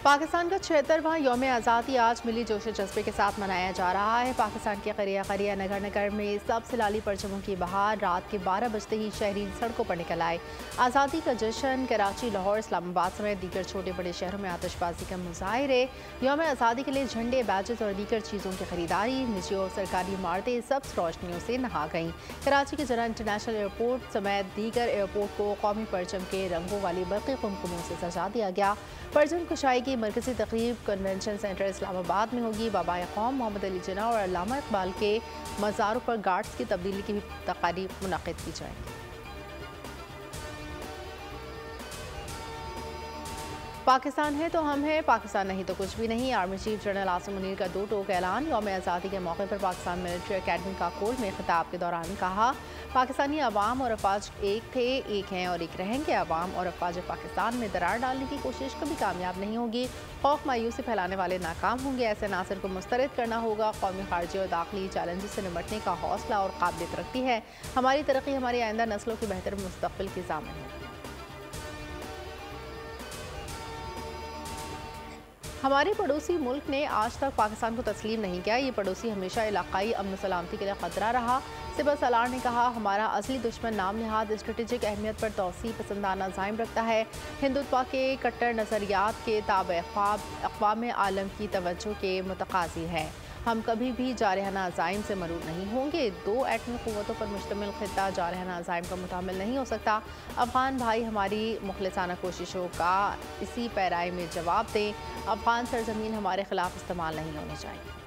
पाकिस्तान का 76वां यौम आज़ादी आज मिली जोश जज्बे के साथ मनाया जा रहा है। पाकिस्तान के करिया करिया नगर नगर में सब सिलाली परचमों की बहार। रात के 12 बजते ही शहरी सड़कों पर निकल आए। आज़ादी का जश्न कराची, लाहौर, इस्लामाबाद समेत दीगर छोटे बड़े शहरों में आतिशबाजी का मुजाहिरे। यौम आज़ादी के लिए झंडे, बैजेस और दीगर चीज़ों की खरीदारी। निजी और सरकारी इमारतें सब्ज रोशनियों से नहा गईं। कराची के जना इंटरनेशनल एयरपोर्ट समेत दीगर एयरपोर्ट को कौमी परचम के रंगों वाली बरक़ी कुमकुमों से सजा दिया गया। परचम कुशाई की मरकजी तकरीब कन्वेंशन सेंटर इस्लामाबाद में होगी। बाबाए कौम मोहम्मद अली जिन्ना और अल्लामा इकबाल के मज़ारों पर गार्ड्स की तब्दीली की भी तकारीब मुनक़िद की जाएंगी। पाकिस्तान है तो हम हैं, पाकिस्तान नहीं तो कुछ भी नहीं। Army chief general Asim Munir का दो टोक ऐलान। यौम आज़ादी के मौके पर पाकिस्तान मिलिट्री अकेडमी काकोल में खिताब के दौरान कहा, पाकिस्तानी अवाम और अफवाज एक थे, एक हैं और एक रहेंगे। अवाम और अफवाज पाकिस्तान में दरार डालने की कोशिश कभी कामयाब नहीं होगी। खौफ मायूसी फैलाने वाले नाकाम होंगे। ऐसे नासिर को मुस्तरद करना होगा। कौमी खारजी और दाखिली चैलेंजेस से निपटने का हौसला और काबिलियत रखती है। हमारी तरक्की हमारी आइंदा नस्लों की बेहतर मुस्तक़बिल की ज़ामिन है। हमारे पड़ोसी मुल्क ने आज तक पाकिस्तान को तस्लीम नहीं किया। ये पड़ोसी हमेशा इलाकाई अमन सलामती के लिए ख़तरा रहा। सिपह सलार ने कहा, हमारा असली दुश्मन नाम नहाद स्ट्रेटेजिक अहमियत पर तौसीब पसंदाना ज़ाइम रखता है। हिंदुत्व के कट्टर नज़रियात के ताबे ख्वाब अक़वाम आलम की तवज्जो के मुतकाज़ी है। हम कभी भी जारहाना अज़ाइम से मरूर नहीं होंगे। दो एटमी क़ुव्वतों पर मुश्तमिल ख़ित्ता जारहाना अज़ाइम का मुतामिल नहीं हो सकता। अफ़गान भाई हमारी मुखलिसाना कोशिशों का इसी पैराए में जवाब दें। अफ़गान सरजमीन हमारे ख़िलाफ़ इस्तेमाल नहीं होनी चाहिए।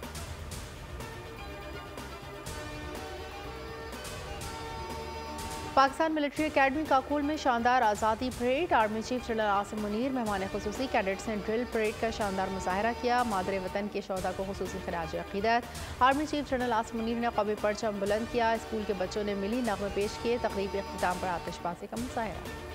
पाकिस्तान मिलिट्री अकेडमी काकोल में शानदार आज़ादी parade. Army chief general Asim Munir मेहमान खुसूसी। कैडेट्स ने ड्रिल परेड का शानदार मुजाहरा किया। मादरे वतन के शोहदा को खुसूसी खराज अक़ीदत। Army chief general Asim Munir ने कौमी परचम बुलंद किया। स्कूल के बच्चों ने मिली नग़मे पेश किए। तक़रीब इख्तिताम पर आतिशबाज़ी का मुजाहरा।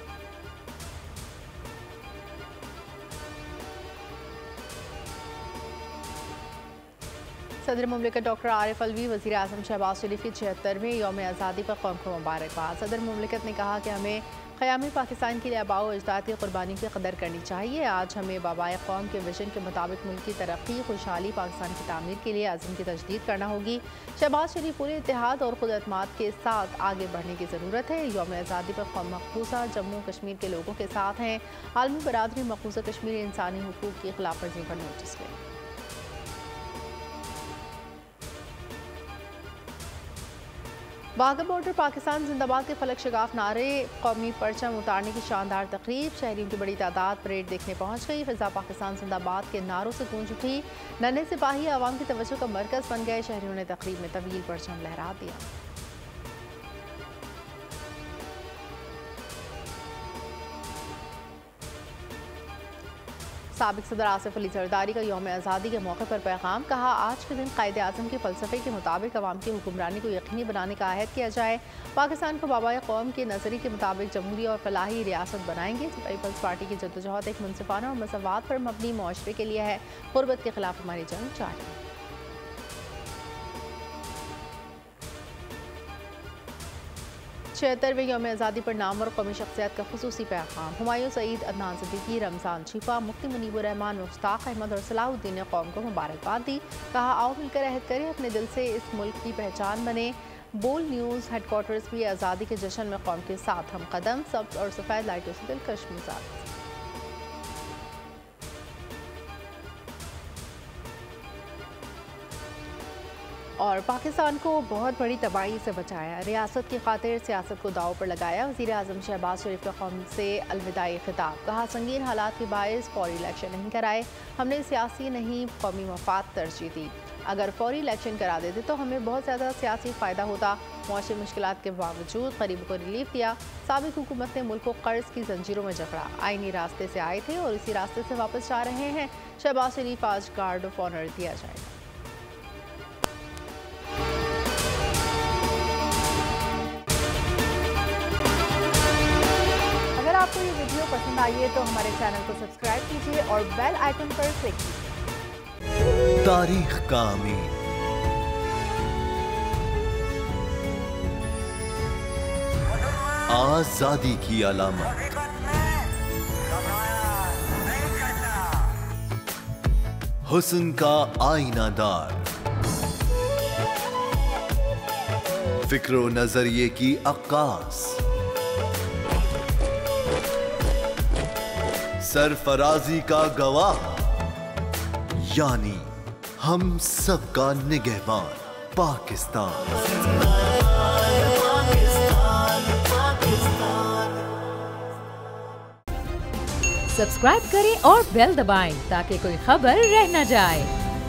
सदर मुमलिकत डॉक्टर आरिफ अलवी वज़ीर आज़म शहबाज शरीफ की 76वें यौम आज़ादी पर कौम को मुबारकबाद। सदर मुमलिकत ने कहा कि हमें क़यामी पाकिस्तान के लिए आबाओ अजदाद की क़ुरबानी की कदर करनी चाहिए। आज हमें बाबाए कौम के विजन के मुताबिक मुल्क की तरक्की, खुशहाली, पाकिस्तान की तामीर के लिए अज़म की तजदीद करना होगी। शहबाज शरीफ पूरे इत्तेहाद और खुद एतमाद के साथ आगे बढ़ने की ज़रूरत है। यौम आज़ादी पर कौम मक़बूजा जम्मू कश्मीर के लोगों के साथ हैं। आलमी बरादरी मक़बूजा कश्मीर इंसानी हुकूक़ की खिलाफ वर्जी पर नोटिस लें। वाघा बॉर्डर पाकिस्तान जिंदाबाद के फलक शगाफ नारे, कौमी परचम उतारने की शानदार तकरीब। शहरियों की बड़ी तादाद परेड देखने पहुंच गई। फिजा पाकिस्तान जिंदाबाद के नारों से गूंज उठी। नन्हे सिपाही आवाम की तवज्जो का मरकज़ बन गए। शहरियों ने तकरीब में तवील परचम लहरा दिया। साबिक सदर आसिफ अली जरदारी का यौम आज़ादी के मौके पर पैगाम। कहा, आज के दिन कायदे आज़म के फ़लसफ़े के मुताबिक अवाम की हुक्मरानी को यकीनी बनाने का अहद किया जाए। पाकिस्तान को बाबाए कौम के नज़रिए के मुताबिक जमहूरी और फलाही रियासत बनाएंगे। पीपल्स पार्टी की जद्दोजहद एक मुनसिफाना और मसवात पर मबनी मुआशरे के लिए है। गुरबत के खिलाफ हमारी जंग जारी है। छिहत्तरवें यौम आज़ादी पर नामवर कौमी शख्सियत का खुसूसी पैगाम। हुमायूं सईद, अदनान सिद्दीकी, रमज़ान शिफा, मुफ्ती मुनीबुर रहमान, मुश्ताक अहमद और सलाहुद्दीन ने कौम को मुबारकबाद दी। कहा, आओ मिलकर अहद करें, अपने दिल से इस मुल्क की पहचान बने। बोल न्यूज़ हेडक्वार्टर्स भी आज़ादी के जश्न में कौम के साथ हम कदम। सब्ज़ और सफ़ेद लाइटों से दिलकश मिजाज। और पाकिस्तान को बहुत बड़ी तबाही से बचाया। रियासत की खातिर सियासत को दाव पर लगाया। वज़ीर आज़म शहबाज शरीफ का कौम से अलविदाई खिताब। कहा, संगीन हालात के बायस फौरी इलेक्शन नहीं कराए। हमने सियासी नहीं कौमी मफाद तरजीह दी। अगर फौरी इलेक्शन करा देते तो हमें बहुत ज़्यादा सियासी फ़ायदा होता। मुआशी मुश्किलात के बावजूद गरीबों को रिलीफ दिया। साबिक हुकूमत ने मुल्क को कर्ज की जंजीरों में जकड़ा। आईनी रास्ते से आए थे और इसी रास्ते से वापस जा रहे हैं। शहबाज शरीफ आज गार्ड ऑफ ऑनर दिया जाएगा। अगर आपको ये वीडियो पसंद आई है तो हमारे चैनल को सब्सक्राइब कीजिए और बेल आइकन पर क्लिक कीजिए। तारीख का अमीर, आजादी की अलामत, हुस्न का आईनादार, फिक्रो नजरिए की अक्कास, सरफराजी का गवाह, यानी हम सबका निगहबान पाकिस्तान। सब्सक्राइब करें और बेल दबाएं ताकि कोई खबर रह न जाए।